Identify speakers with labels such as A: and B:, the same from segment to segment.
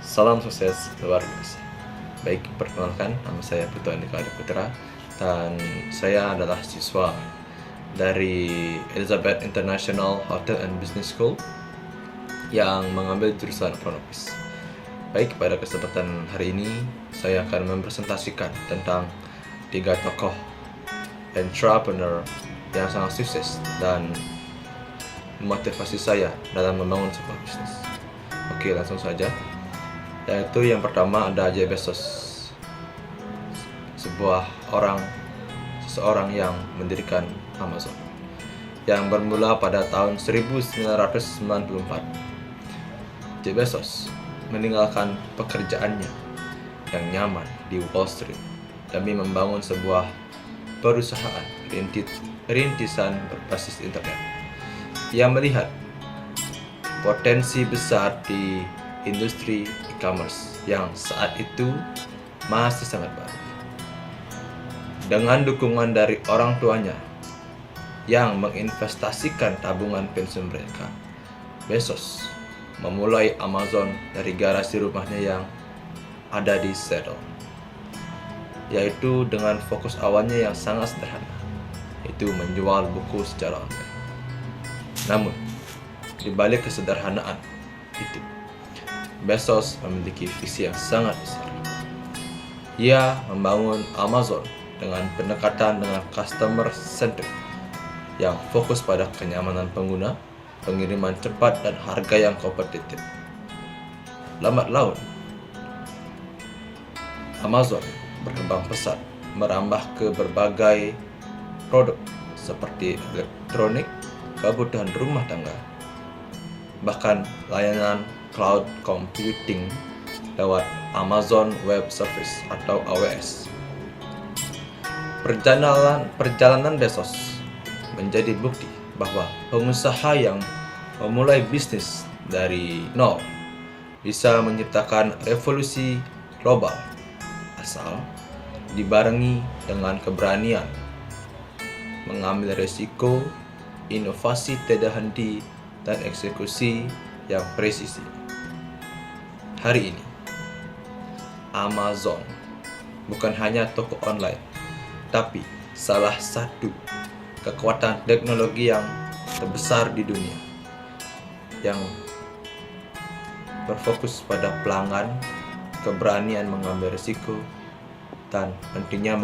A: Salam sukses luar biasa. Baik, perkenalkan, nama saya Putu Andika Adi Putra dan saya adalah siswa dari Elizabeth International Hotel and Business School yang mengambil jurusan ekonomis. Baik, pada kesempatan hari ini saya akan mempresentasikan tentang 3 tokoh entrepreneur yang sangat sukses dan memotivasi saya dalam membangun sebuah bisnis. Oke, langsung saja. Yaitu yang pertama ada Jeff Bezos, seseorang yang mendirikan Amazon, yang bermula pada tahun 1994. Jeff Bezos meninggalkan pekerjaannya yang nyaman di Wall Street demi membangun sebuah perusahaan rintisan berbasis internet. Ia melihat potensi besar di industri e-commerce yang saat itu masih sangat baru. Dengan dukungan dari orang tuanya yang menginvestasikan tabungan pensiun mereka, Bezos memulai Amazon dari garasi rumahnya yang ada di Seattle, yaitu dengan fokus awalnya yang sangat sederhana, yaitu menjual buku secara online. Namun, di balik kesederhanaan itu, Bezos memiliki visi yang sangat besar. Ia membangun Amazon dengan pendekatan dengan customer centric yang fokus pada kenyamanan pengguna, pengiriman cepat, dan harga yang kompetitif. Lambat laun, Amazon berkembang pesat, merambah ke berbagai produk seperti elektronik, kebutuhan rumah tangga, bahkan layanan cloud computing lewat Amazon Web Service atau AWS. Perjalanan Bezos menjadi bukti bahwa pengusaha yang memulai bisnis dari nol bisa menciptakan revolusi global asal dibarengi dengan keberanian mengambil risiko, inovasi tidak henti, dan eksekusi yang presisi. Hari ini, Amazon bukan hanya toko online, tapi salah satu kekuatan teknologi yang terbesar di dunia, yang berfokus pada pelanggan, keberanian mengambil risiko, dan pentingnya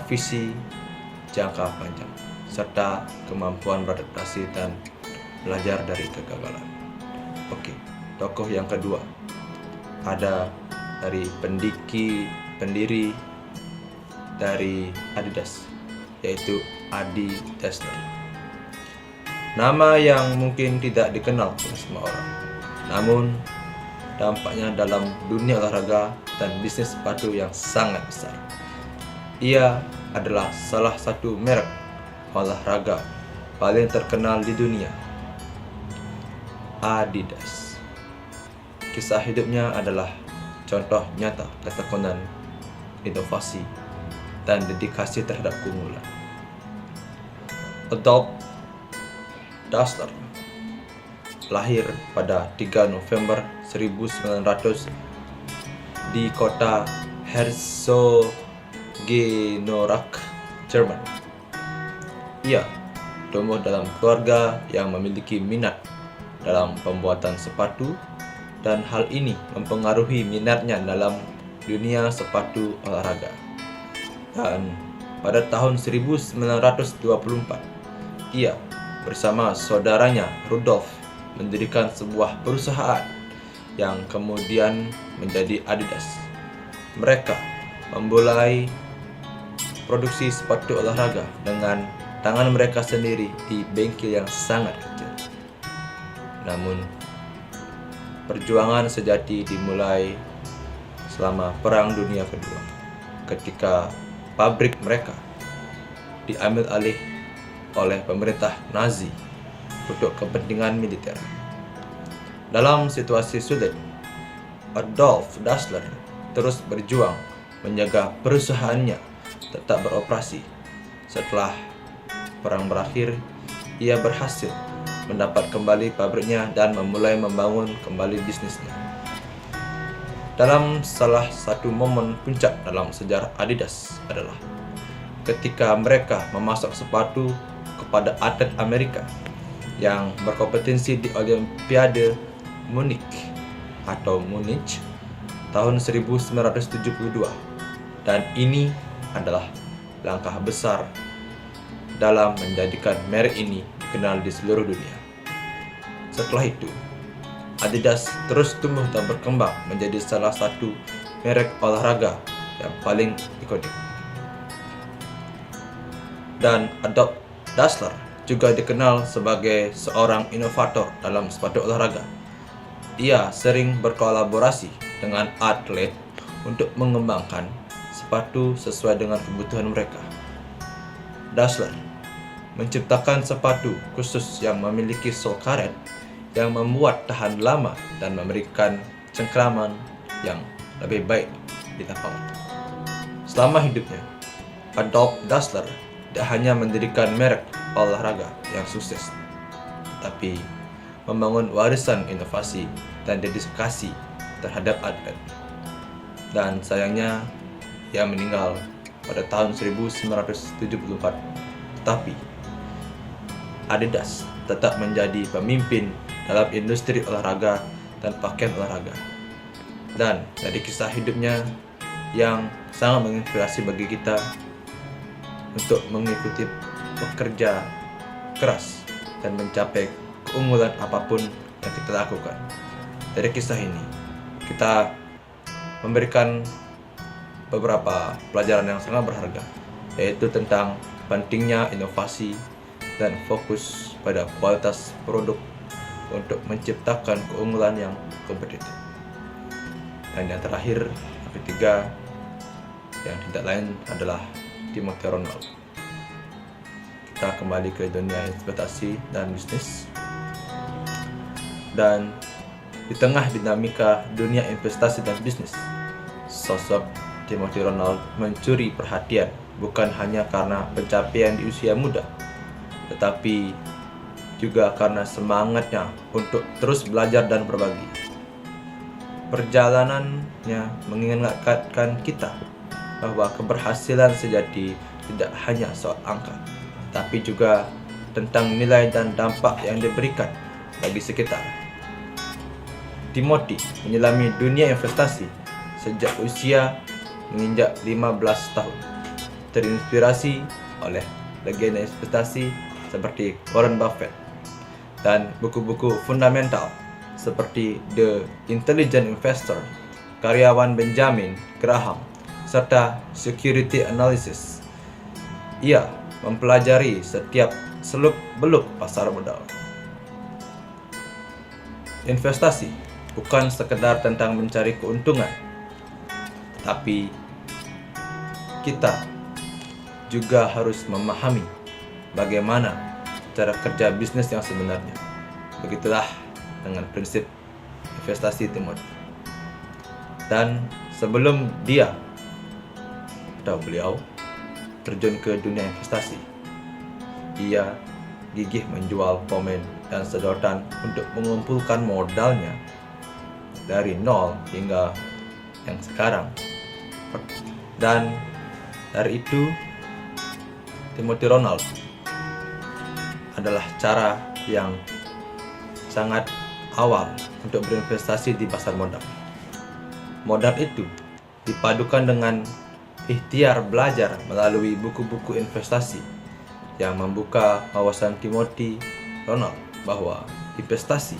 A: visi jangka panjang, serta kemampuan beradaptasi dan belajar dari kegagalan. Oke, tokoh yang kedua ada dari pendiri dari Adidas, yaitu Adi Dassler. Nama yang mungkin tidak dikenal oleh semua orang, namun dampaknya dalam dunia olahraga dan bisnis sepatu yang sangat besar. Ia adalah salah satu merek olahraga paling terkenal di dunia, Adidas. Kisah hidupnya adalah contoh nyata ketekunan, inovasi, dan dedikasi terhadap keunggulan. Adolf Dassler lahir pada 3 November 1900 di kota Herzogenaurach, Jerman. Ia tumbuh dalam keluarga yang memiliki minat dalam pembuatan sepatu, dan hal ini mempengaruhi minatnya dalam dunia sepatu olahraga. Dan pada tahun 1924, ia bersama saudaranya Rudolf mendirikan sebuah perusahaan yang kemudian menjadi Adidas. Mereka memulai produksi sepatu olahraga dengan tangan mereka sendiri di bengkel yang sangat kecil. Namun, perjuangan sejati dimulai selama Perang Dunia Kedua, ketika pabrik mereka diambil alih oleh pemerintah Nazi untuk kepentingan militer. Dalam situasi sulit, Adolf Dassler terus berjuang menjaga perusahaannya tetap beroperasi. Setelah perang berakhir, ia berhasil mendapat kembali pabriknya dan memulai membangun kembali bisnisnya. Dalam salah satu momen puncak dalam sejarah Adidas adalah ketika mereka memasok sepatu kepada atlet Amerika yang berkompetensi di Olimpiade Munich tahun 1972, dan ini adalah langkah besar dalam menjadikan merek ini dikenal di seluruh dunia. Setelah itu, Adidas terus tumbuh dan berkembang menjadi salah satu merek olahraga yang paling ikonik. Dan Adolf Dassler juga dikenal sebagai seorang inovator dalam sepatu olahraga. Ia sering berkolaborasi dengan atlet untuk mengembangkan sepatu sesuai dengan kebutuhan mereka. Dassler menciptakan sepatu khusus yang memiliki sol karet yang membuat tahan lama dan memberikan cengkraman yang lebih baik di lapangan. Selama hidupnya, Adolf Dassler tidak hanya mendirikan merek olahraga yang sukses, tapi membangun warisan inovasi dan dedikasi terhadap atlet. Dan sayangnya, ia meninggal pada tahun 1974. Tetapi Adidas tetap menjadi pemimpin dalam industri olahraga dan pakaian olahraga. Dan dari kisah hidupnya yang sangat menginspirasi bagi kita untuk mengikuti bekerja keras dan mencapai keunggulan apapun yang kita lakukan. Dari kisah ini, kita memberikan beberapa pelajaran yang sangat berharga, yaitu tentang pentingnya inovasi dan fokus pada kualitas produk untuk menciptakan keunggulan yang kompetitif. Dan yang terakhir, yang ketiga, yang tidak lain adalah Timothy Ronald. Kita kembali ke dunia investasi dan bisnis. Dan di tengah dinamika dunia investasi dan bisnis, sosok Timothy Ronald mencuri perhatian bukan hanya karena pencapaian di usia muda, tetapi juga karena semangatnya untuk terus belajar dan berbagi. Perjalanannya mengingatkan kita bahwa keberhasilan sejati tidak hanya soal angka, tapi juga tentang nilai dan dampak yang diberikan bagi sekitar. Timothy menyelami dunia investasi sejak usia menginjak 15 tahun, terinspirasi oleh legenda investasi seperti Warren Buffett dan buku-buku fundamental seperti The Intelligent Investor, karyawan Benjamin Graham, serta Security Analysis. Ia mempelajari setiap seluk-beluk pasar modal. Investasi bukan sekedar tentang mencari keuntungan, tapi kita juga harus memahami bagaimana cara kerja bisnis yang sebenarnya. Begitulah dengan prinsip investasi Timothy. Dan sebelum beliau terjun ke dunia investasi, ia gigih menjual pomen dan sedotan untuk mengumpulkan modalnya dari nol hingga yang sekarang. Dan dari itu, Timothy Ronald adalah cara yang sangat awal untuk berinvestasi di pasar modal. Modal itu dipadukan dengan ikhtiar belajar melalui buku-buku investasi yang membuka wawasan Timothy Ronald bahwa investasi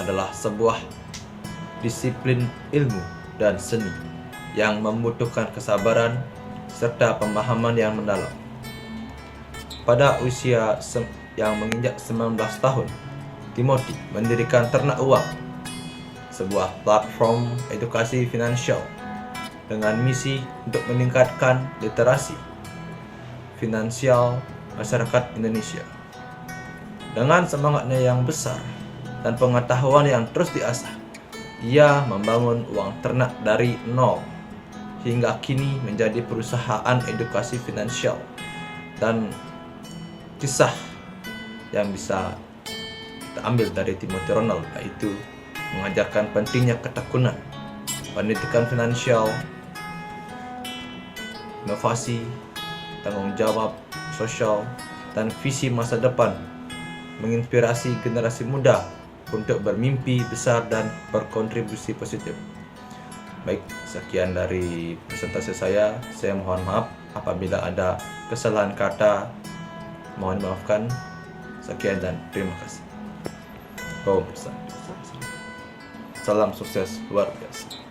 A: adalah sebuah disiplin ilmu dan seni yang membutuhkan kesabaran serta pemahaman yang mendalam. Pada usia yang menginjak 19 tahun, Timothy mendirikan Ternak Uang, sebuah platform edukasi finansial dengan misi untuk meningkatkan literasi finansial masyarakat Indonesia. Dengan semangatnya yang besar dan pengetahuan yang terus diasah, ia membangun uang ternak dari nol hingga kini menjadi perusahaan edukasi finansial. Dan kisah yang bisa kita ambil dari Timothy Ronald yaitu mengajarkan pentingnya ketekunan pendidikan finansial, inovasi, tanggung jawab sosial, dan visi masa depan, menginspirasi generasi muda untuk bermimpi besar dan berkontribusi positif. Baik, sekian dari presentasi saya. Saya mohon maaf apabila ada kesalahan kata. Mohon maafkan. Sekian dan terima kasih. Salam sukses luar biasa.